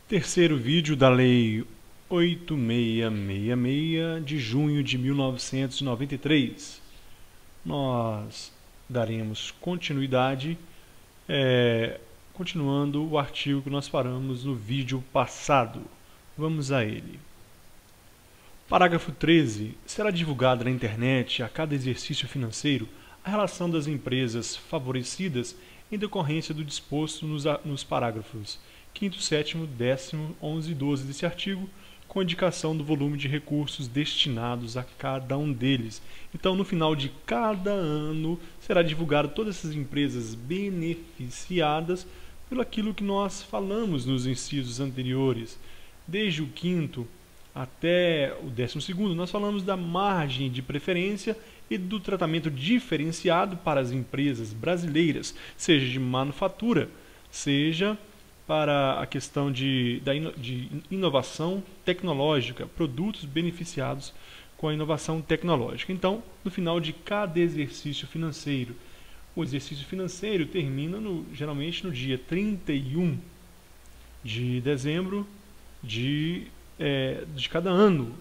Terceiro vídeo da Lei 8666 de junho de 1993. Nós daremos continuidade, continuando o artigo que nós paramos no vídeo passado. Vamos a ele. Parágrafo 13. Será divulgada na internet a cada exercício financeiro a relação das empresas favorecidas em decorrência do disposto nos parágrafos 5º, 7º, 10º, 11 e 12 desse artigo, com indicação do volume de recursos destinados a cada um deles. Então, no final de cada ano, será divulgado todas essas empresas beneficiadas pelo aquilo que nós falamos nos incisos anteriores. Desde o 5º até o 12º, nós falamos da margem de preferência e do tratamento diferenciado para as empresas brasileiras, seja de manufatura, seja para a questão de inovação tecnológica, produtos beneficiados com a inovação tecnológica. Então, no final de cada exercício financeiro, o exercício financeiro termina geralmente no dia 31 de dezembro de cada ano,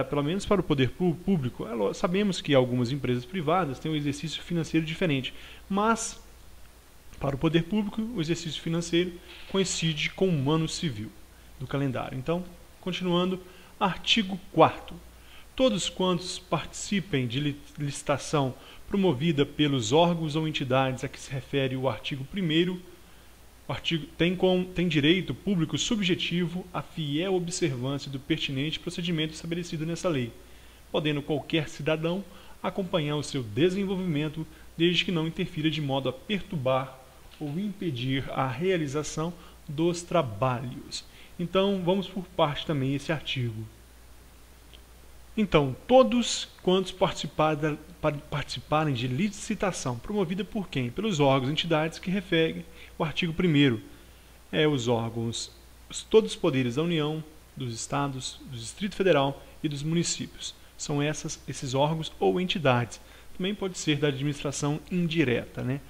pelo menos para o poder público. Sabemos que algumas empresas privadas têm um exercício financeiro diferente, mas para o poder público, o exercício financeiro coincide com o ano civil do calendário. Então, continuando, artigo 4º. Todos quantos participem de licitação promovida pelos órgãos ou entidades a que se refere o artigo 1º, tem direito público subjetivo à fiel observância do pertinente procedimento estabelecido nessa lei, podendo qualquer cidadão acompanhar o seu desenvolvimento desde que não interfira de modo a perturbar ou impedir a realização dos trabalhos. Então, vamos por parte também esse artigo. Então, todos quantos participarem de licitação promovida por quem? Pelos órgãos e entidades que refere o artigo 1º. Os órgãos, todos os poderes da União, dos Estados, do Distrito Federal e dos municípios. São esses órgãos ou entidades. Também pode ser da administração indireta, né?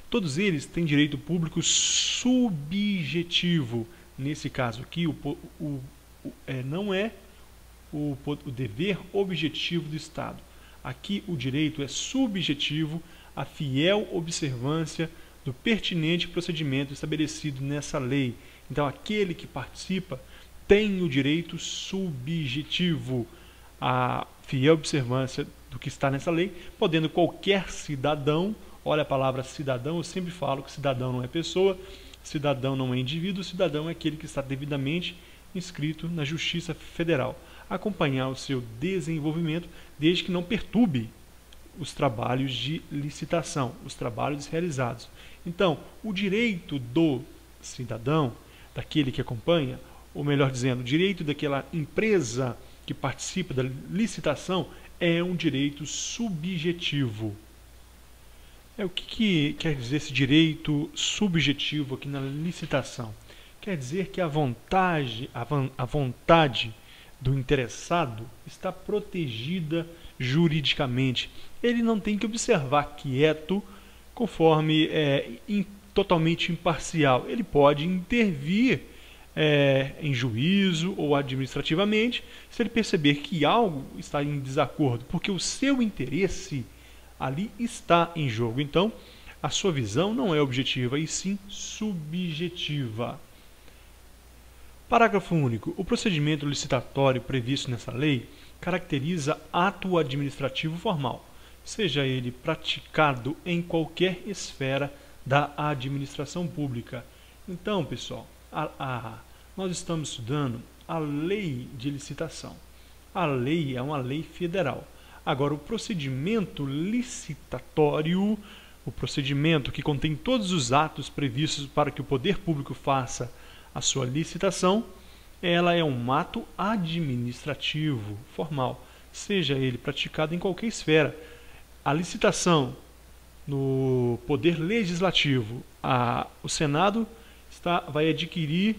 Todos eles têm direito público subjetivo. Nesse caso aqui, não é o dever objetivo do Estado. Aqui o direito é subjetivo à fiel observância do pertinente procedimento estabelecido nessa lei. Então, aquele que participa tem o direito subjetivo à fiel observância do que está nessa lei, podendo qualquer cidadão. Olha a palavra cidadão, eu sempre falo que cidadão não é pessoa, cidadão não é indivíduo, cidadão é aquele que está devidamente inscrito na Justiça Federal. Acompanhar o seu desenvolvimento desde que não perturbe os trabalhos de licitação, os trabalhos realizados. Então, o direito do cidadão, daquele que acompanha, ou melhor dizendo, o direito daquela empresa que participa da licitação é um direito subjetivo. O que quer dizer esse direito subjetivo aqui na licitação? Quer dizer que a vontade do interessado está protegida juridicamente. Ele não tem que observar quieto, conforme totalmente imparcial. Ele pode intervir em juízo ou administrativamente, se ele perceber que algo está em desacordo, porque o seu interesse ali está em jogo. Então, a sua visão não é objetiva, e sim subjetiva. Parágrafo único. O procedimento licitatório previsto nessa lei caracteriza ato administrativo formal, seja ele praticado em qualquer esfera da administração pública. Então, pessoal, nós estamos estudando a lei de licitação. A lei é uma lei federal. Agora, o procedimento licitatório, o procedimento que contém todos os atos previstos para que o poder público faça a sua licitação, ela é um ato administrativo formal, seja ele praticado em qualquer esfera. A licitação no poder legislativo, o Senado vai adquirir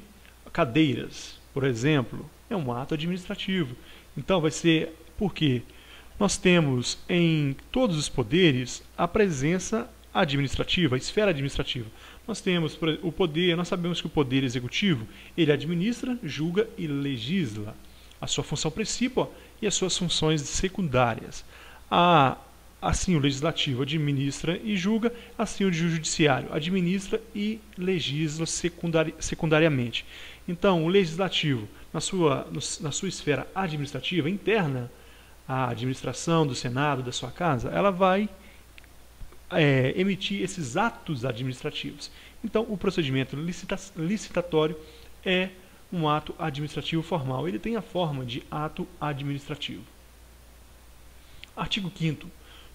cadeiras, por exemplo, é um ato administrativo. Então, vai ser por quê? Nós temos em todos os poderes a presença administrativa, a esfera administrativa. nós temos o poder, nós sabemos que o poder executivo, ele administra, julga e legisla. A sua função principal e as suas funções secundárias. Assim, o legislativo administra e julga, assim o judiciário administra e legisla secundariamente. Então, o legislativo, na sua esfera administrativa interna, a administração do Senado, da sua casa, ela vai emitir esses atos administrativos. Então, o procedimento licitatório é um ato administrativo formal. Ele tem a forma de ato administrativo. Artigo 5º.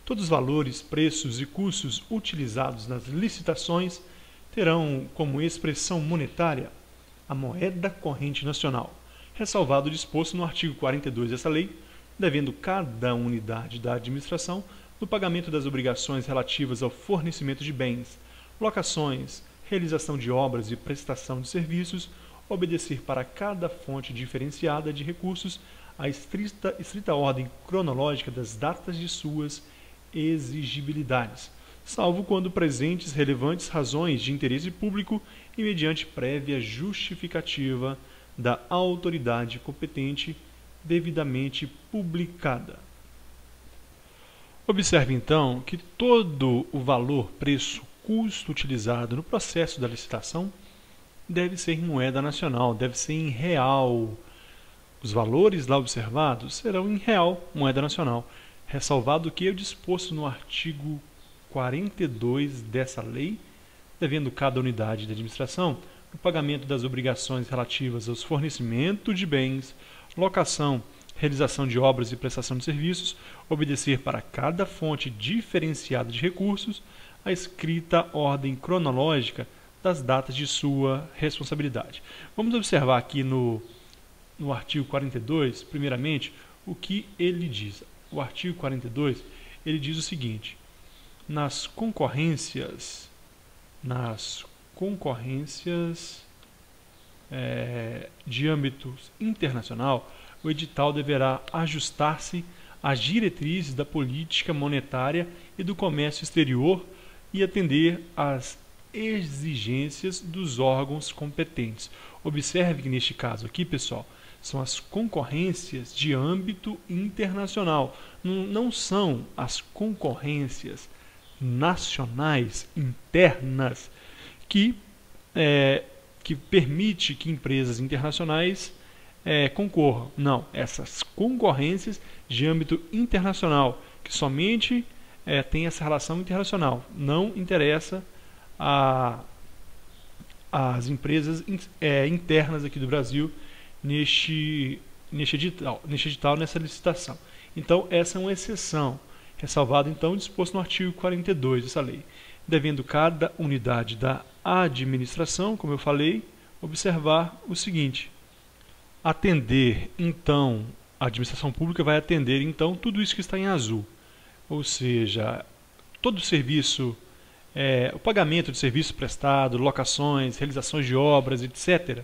Todos os valores, preços e custos utilizados nas licitações terão como expressão monetária a moeda corrente nacional, ressalvado o disposto no artigo 42 dessa lei, devendo cada unidade da administração no pagamento das obrigações relativas ao fornecimento de bens, locações, realização de obras e prestação de serviços, obedecer para cada fonte diferenciada de recursos a estrita ordem cronológica das datas de suas exigibilidades, salvo quando presentes relevantes razões de interesse público e mediante prévia justificativa da autoridade competente devidamente publicada. Observe então que todo o valor, preço, custo utilizado no processo da licitação deve ser em moeda nacional, deve ser em real. Os valores lá observados serão em real, moeda nacional, ressalvado que é disposto no artigo 42 dessa lei, devendo cada unidade de administração no pagamento das obrigações relativas aos fornecimentos de bens, locação, realização de obras e prestação de serviços, obedecer para cada fonte diferenciada de recursos a escrita ordem cronológica das datas de sua responsabilidade. Vamos observar aqui no artigo 42, primeiramente, o que ele diz. O artigo 42, ele diz o seguinte: nas concorrências de âmbito internacional, o edital deverá ajustar-se às diretrizes da política monetária e do comércio exterior e atender às exigências dos órgãos competentes. Observe que neste caso aqui, pessoal, são as concorrências de âmbito internacional, não são as concorrências nacionais internas que permite que empresas internacionais concorram. Não, essas concorrências de âmbito internacional, que somente tem essa relação internacional, não interessa às empresas internas aqui do Brasil neste edital, nessa licitação. Então, essa é uma exceção, ressalvado então o disposto no artigo 42 dessa lei, devendo cada unidade da administração, como eu falei, observar o seguinte: atender, então, a administração pública vai atender, então, tudo isso que está em azul, ou seja, todo o serviço, o pagamento de serviço prestado, locações, realizações de obras, etc.,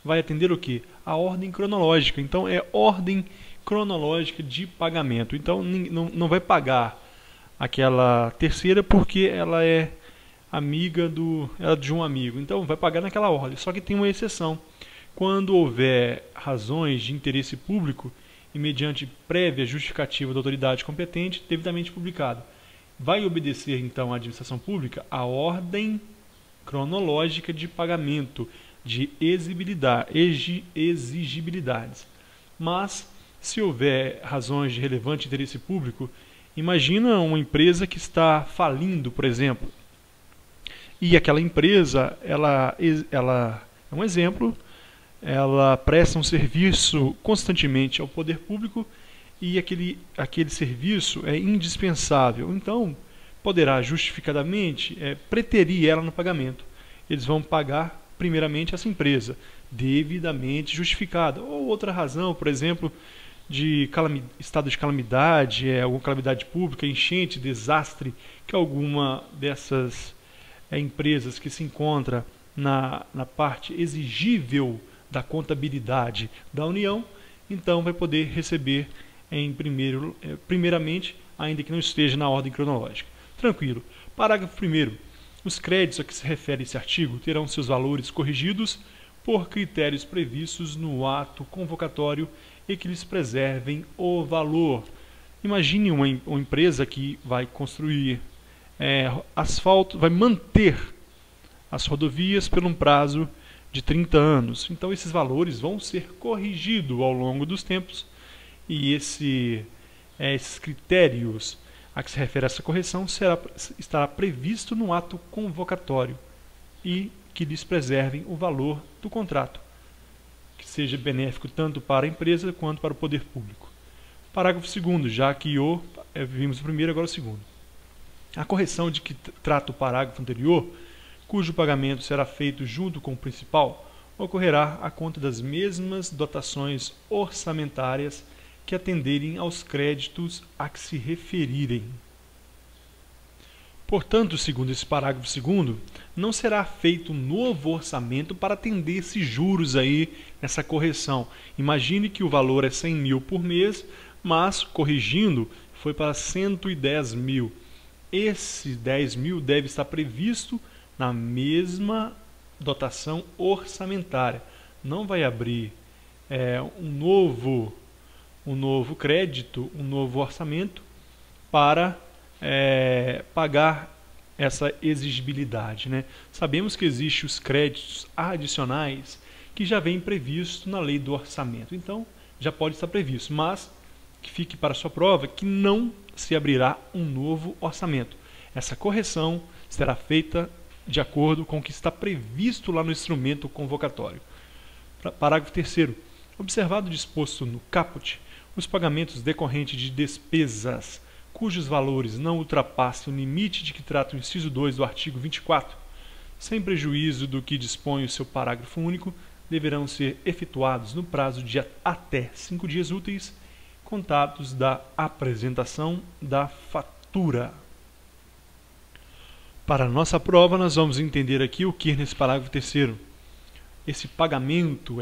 vai atender o quê? A ordem cronológica. Então, é ordem cronológica de pagamento. Então, não vai pagar aquela terceira porque ela é amiga de um amigo. Então, vai pagar naquela ordem. Só que tem uma exceção. Quando houver razões de interesse público e mediante prévia justificativa da autoridade competente, devidamente publicado, vai obedecer, então, à administração pública a ordem cronológica de pagamento, de exigibilidades. Mas, se houver razões de relevante interesse público, imagina uma empresa que está falindo, por exemplo, e aquela empresa, ela é um exemplo, ela presta um serviço constantemente ao poder público e aquele serviço é indispensável. Então, poderá justificadamente preterir ela no pagamento. Eles vão pagar primeiramente essa empresa, devidamente justificada. Ou outra razão, por exemplo, de estado de calamidade, alguma calamidade pública, enchente, desastre, que alguma dessas empresas que se encontra na parte exigível da contabilidade da União, então vai poder receber primeiramente, ainda que não esteja na ordem cronológica. Tranquilo. Parágrafo 1º. Os créditos a que se refere esse artigo terão seus valores corrigidos por critérios previstos no ato convocatório e que lhes preservem o valor. Imagine uma empresa que vai construir asfalto, vai manter as rodovias por um prazo de 30 anos. Então esses valores vão ser corrigidos ao longo dos tempos e esses critérios a que se refere essa correção estará previsto no ato convocatório e que lhes preservem o valor do contrato, que seja benéfico tanto para a empresa quanto para o poder público. Parágrafo 2º, já que vimos o primeiro, agora o segundo. A correção de que trata o parágrafo anterior, cujo pagamento será feito junto com o principal, ocorrerá à conta das mesmas dotações orçamentárias que atenderem aos créditos a que se referirem. Portanto, segundo esse parágrafo 2º, não será feito um novo orçamento para atender esses juros aí nessa correção. Imagine que o valor é 100 mil por mês, mas, corrigindo, foi para 110 mil. Esse 10 mil deve estar previsto na mesma dotação orçamentária. Não vai abrir um novo crédito, um novo orçamento para pagar essa exigibilidade, né? Sabemos que existem os créditos adicionais que já vem previsto na lei do orçamento. Então, já pode estar previsto, mas que fique para sua prova que não se abrirá um novo orçamento. Essa correção será feita de acordo com o que está previsto lá no instrumento convocatório. Parágrafo 3º. Observado o disposto no caput, os pagamentos decorrentes de despesas cujos valores não ultrapassem o limite de que trata o inciso 2 do artigo 24, sem prejuízo do que dispõe o seu parágrafo único, deverão ser efetuados no prazo de até 5 dias úteis, contados da apresentação da fatura. Para a nossa prova, nós vamos entender aqui o que nesse parágrafo 3º. Esse pagamento,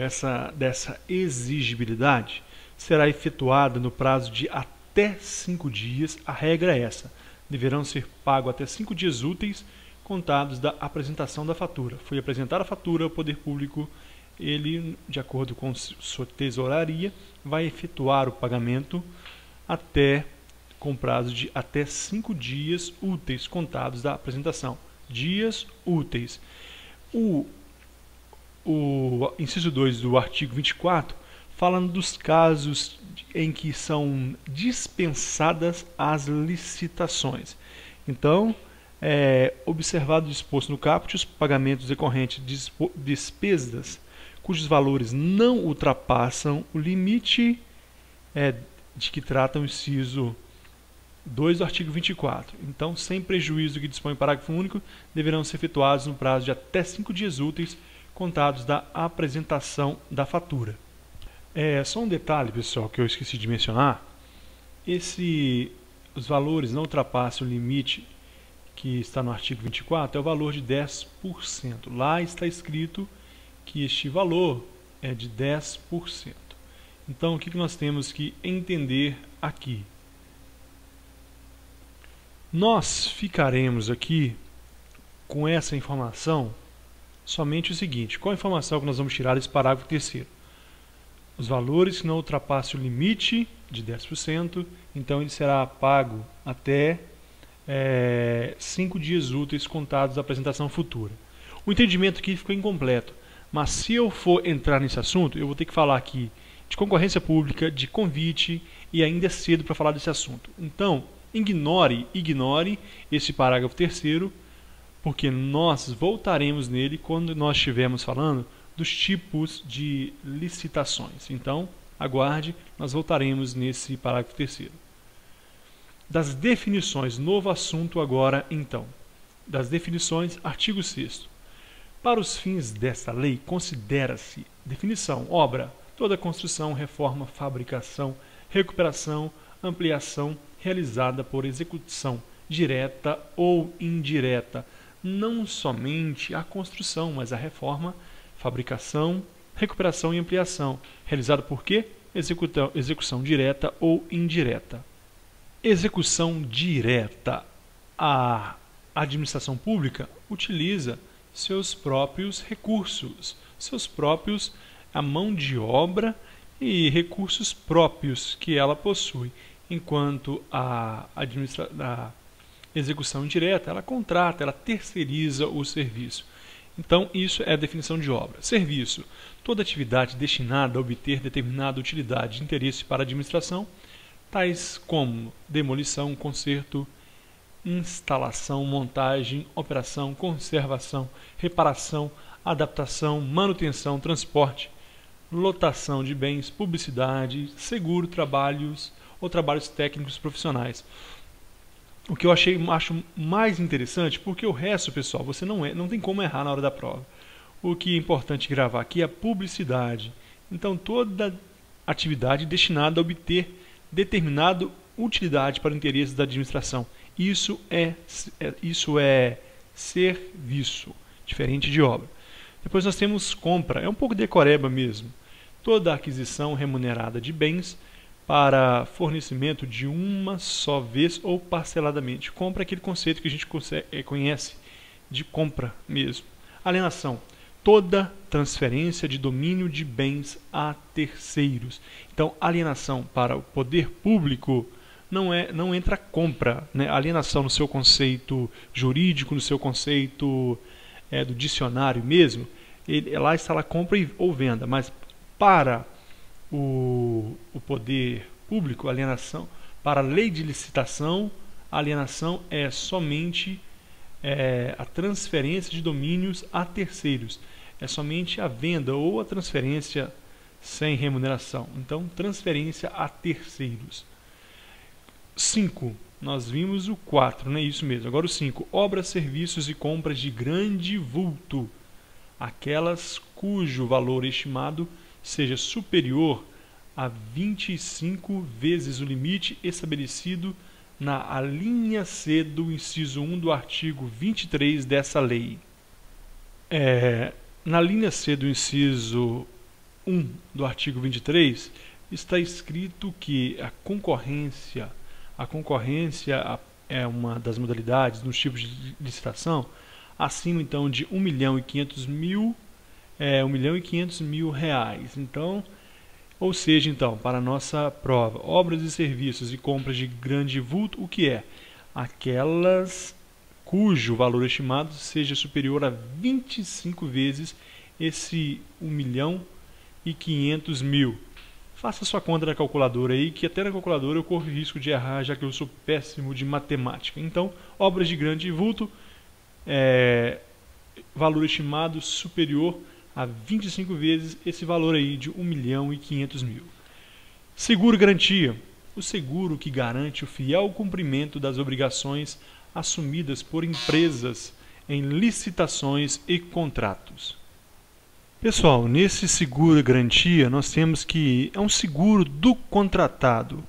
dessa exigibilidade, será efetuada no prazo de até 5 dias. A regra é essa: deverão ser pagos até 5 dias úteis, contados da apresentação da fatura. Foi apresentada a fatura, o poder público, ele, de acordo com sua tesouraria, vai efetuar o pagamento com prazo de até 5 dias úteis, contados da apresentação. Dias úteis. O inciso 2 do artigo 24 falando dos casos em que são dispensadas as licitações. Então, observado o disposto no caput, os pagamentos decorrentes de despesas cujos valores não ultrapassam o limite de que trata o inciso 2 do artigo 24. Então, sem prejuízo do que dispõe o parágrafo único, deverão ser efetuados no prazo de até 5 dias úteis, contados da apresentação da fatura. Só um detalhe, pessoal, que eu esqueci de mencionar. Os valores não ultrapassam o limite que está no artigo 24, é o valor de 10%. Lá está escrito que este valor é de 10%. Então, o que nós temos que entender aqui? Nós ficaremos aqui com essa informação somente o seguinte: qual a informação que nós vamos tirar desse parágrafo 3º? Os valores que não ultrapassem o limite de 10%, então ele será pago até 5 dias úteis contados da apresentação futura. O entendimento aqui ficou incompleto, mas se eu for entrar nesse assunto, eu vou ter que falar aqui de concorrência pública, de convite, e ainda é cedo para falar desse assunto. Então, ignore esse parágrafo 3º, porque nós voltaremos nele quando nós estivermos falando dos tipos de licitações. Então, aguarde, nós voltaremos nesse parágrafo 3º. Das definições, novo assunto agora então. Das definições, artigo 6º. Para os fins desta lei, considera-se definição, obra, toda construção, reforma, fabricação, recuperação, ampliação, realizada por execução direta ou indireta, não somente a construção, mas a reforma, fabricação, recuperação e ampliação, realizada por quê? Execução direta ou indireta. Execução direta. A a administração pública utiliza seus próprios recursos, a mão de obra e recursos próprios que ela possui, enquanto a execução indireta, ela contrata, ela terceiriza o serviço. Então, isso é a definição de obra. Serviço: toda atividade destinada a obter determinada utilidade de interesse para a administração, tais como demolição, conserto, instalação, montagem, operação, conservação, reparação, adaptação, manutenção, transporte, lotação de bens, publicidade, seguro, trabalhos ou trabalhos técnicos profissionais. O que eu acho mais interessante, porque o resto, pessoal, você não tem como errar na hora da prova. O que é importante gravar aqui é a publicidade. Então, toda atividade destinada a obter determinada utilidade para o interesse da administração. Isso é serviço, diferente de obra. Depois nós temos compra, é um pouco decoreba mesmo. Toda aquisição remunerada de bens para fornecimento de uma só vez ou parceladamente. Compra é aquele conceito que a gente conhece de compra mesmo. Alienação: toda transferência de domínio de bens a terceiros. Então, alienação para o poder público não entra compra, né? Alienação no seu conceito jurídico, no seu conceito do dicionário mesmo, lá está lá compra ou venda, mas para o poder público, alienação, para a lei de licitação, a alienação é somente a transferência de domínios a terceiros. É somente a venda ou a transferência sem remuneração. Então, transferência a terceiros. 5. Nós vimos o 4, não é isso mesmo. Agora o 5. Obras, serviços e compras de grande vulto. Aquelas cujo valor estimado seja superior a 25 vezes o limite estabelecido na alínea C do inciso 1 do artigo 23 dessa lei. Na linha C do inciso 1 do artigo 23, está escrito que a concorrência é uma das modalidades nos tipos de licitação, acima então de 1.500.000 reais. Então, ou seja, então, para a nossa prova, obras e serviços e compras de grande vulto, o que é? Aquelas cujo valor estimado seja superior a 25 vezes esse 1.500.000. Faça sua conta na calculadora aí, que até na calculadora eu corro risco de errar, já que eu sou péssimo de matemática. Então, obras de grande vulto, valor estimado superior a 25 vezes esse valor aí de 1.500.000. Seguro garantia: o seguro que garante o fiel cumprimento das obrigações assumidas por empresas em licitações e contratos. Pessoal, nesse seguro garantia nós temos que é um seguro do contratado.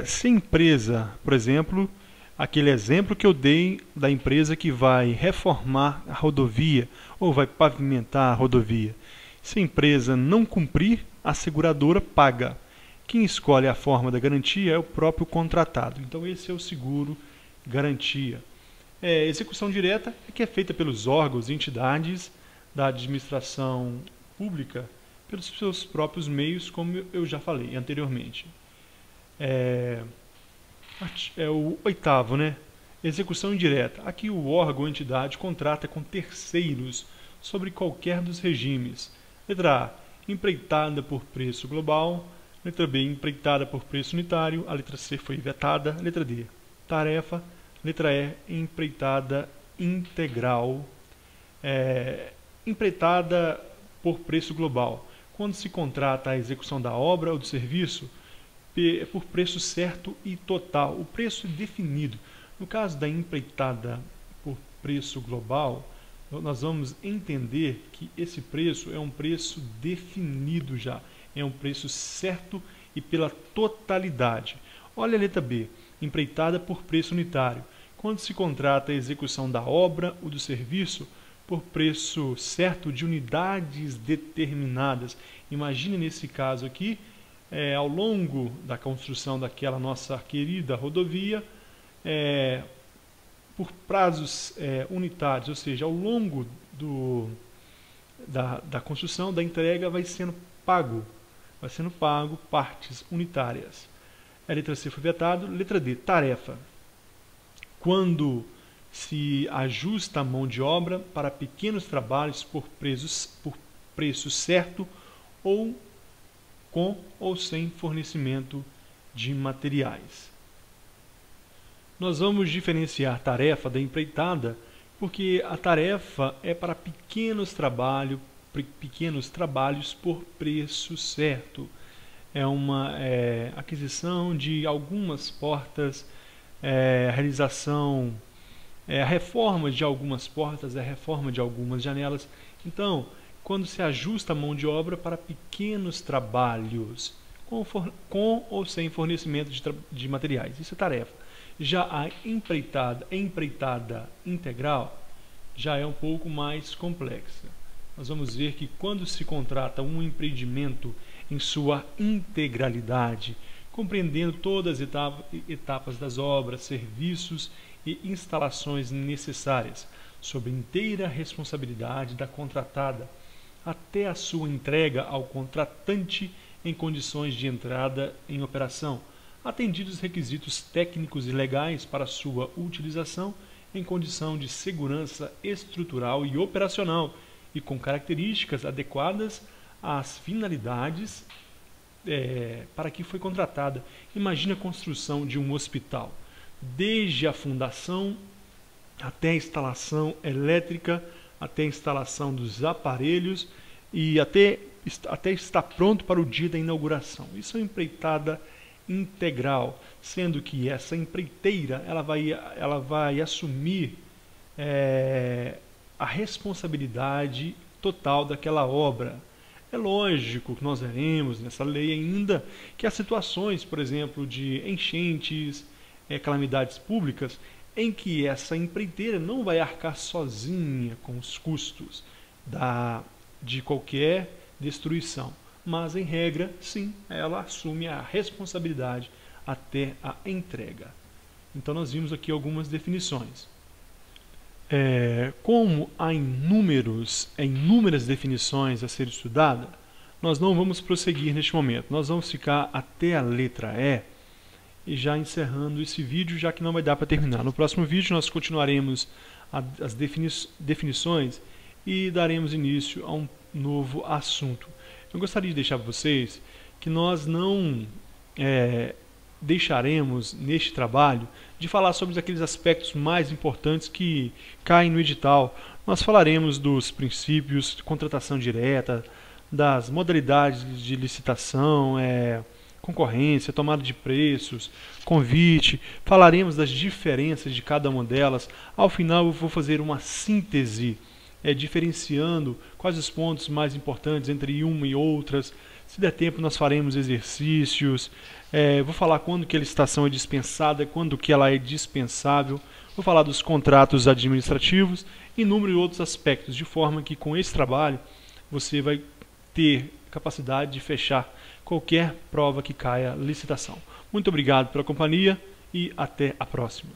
Se a empresa, por exemplo, aquele exemplo que eu dei da empresa que vai reformar a rodovia ou vai pavimentar a rodovia, se a empresa não cumprir, a seguradora paga. Quem escolhe a forma da garantia é o próprio contratado. Então esse é o seguro garantia. Execução direta é que é feita pelos órgãos e entidades da administração pública pelos seus próprios meios, como eu já falei anteriormente. O 8º, né? Execução indireta. Aqui o órgão ou entidade contrata com terceiros sobre qualquer dos regimes. Letra A, empreitada por preço global. Letra B, empreitada por preço unitário. A letra C foi vetada. Letra D, tarefa. Letra E, empreitada integral. Empreitada por preço global. Quando se contrata a execução da obra ou do serviço por preço certo e total, o preço definido. No caso da empreitada por preço global, nós vamos entender que esse preço é um preço definido já, é um preço certo e pela totalidade. Olha a letra B, empreitada por preço unitário. Quando se contrata a execução da obra ou do serviço por preço certo de unidades determinadas. Imagine nesse caso aqui, ao longo da construção daquela nossa querida rodovia, por prazos unitários, ou seja, ao longo da construção, da entrega, vai sendo pago partes unitárias. A letra C foi vetado. Letra D, tarefa. Quando se ajusta a mão de obra para pequenos trabalhos por preço certo ou com ou sem fornecimento de materiais. Nós vamos diferenciar tarefa da empreitada, porque a tarefa é para pequenos trabalhos por preço certo. É uma aquisição de algumas portas, realização, a reforma de algumas portas, a reforma de algumas janelas. Então, quando se ajusta a mão de obra para pequenos trabalhos, com ou sem fornecimento de materiais. Isso é tarefa. Já a empreitada integral já é um pouco mais complexa. Nós vamos ver que quando se contrata um empreendimento em sua integralidade, compreendendo todas as etapas das obras, serviços e instalações necessárias, sob inteira responsabilidade da contratada, até a sua entrega ao contratante em condições de entrada em operação, atendidos os requisitos técnicos e legais para sua utilização em condição de segurança estrutural e operacional e com características adequadas às finalidades para que foi contratada. Imagine a construção de um hospital, desde a fundação até a instalação elétrica, até a instalação dos aparelhos e até estar pronto para o dia da inauguração. Isso é uma empreitada integral, sendo que essa empreiteira ela vai assumir a responsabilidade total daquela obra. É lógico que nós veremos nessa lei ainda que há situações, por exemplo, de enchentes, calamidades públicas, em que essa empreiteira não vai arcar sozinha com os custos de qualquer destruição. Mas, em regra, sim, ela assume a responsabilidade até a entrega. Então, nós vimos aqui algumas definições. Como há inúmeras definições a ser estudada, nós não vamos prosseguir neste momento. Nós vamos ficar até a letra E e já encerrando esse vídeo, já que não vai dar para terminar. No próximo vídeo, nós continuaremos as definições e daremos início a um novo assunto. Eu gostaria de deixar para vocês que nós não deixaremos neste trabalho de falar sobre aqueles aspectos mais importantes que caem no edital. Nós falaremos dos princípios de contratação direta, das modalidades de licitação, concorrência, tomada de preços, convite, falaremos das diferenças de cada uma delas. Ao final eu vou fazer uma síntese, diferenciando quais os pontos mais importantes entre uma e outras. Se der tempo nós faremos exercícios, vou falar quando que a licitação é dispensada, quando que ela é dispensável, vou falar dos contratos administrativos e inúmeros outros aspectos, de forma que com esse trabalho você vai ter capacidade de fechar qualquer prova que caia licitação. Muito obrigado pela companhia e até a próxima.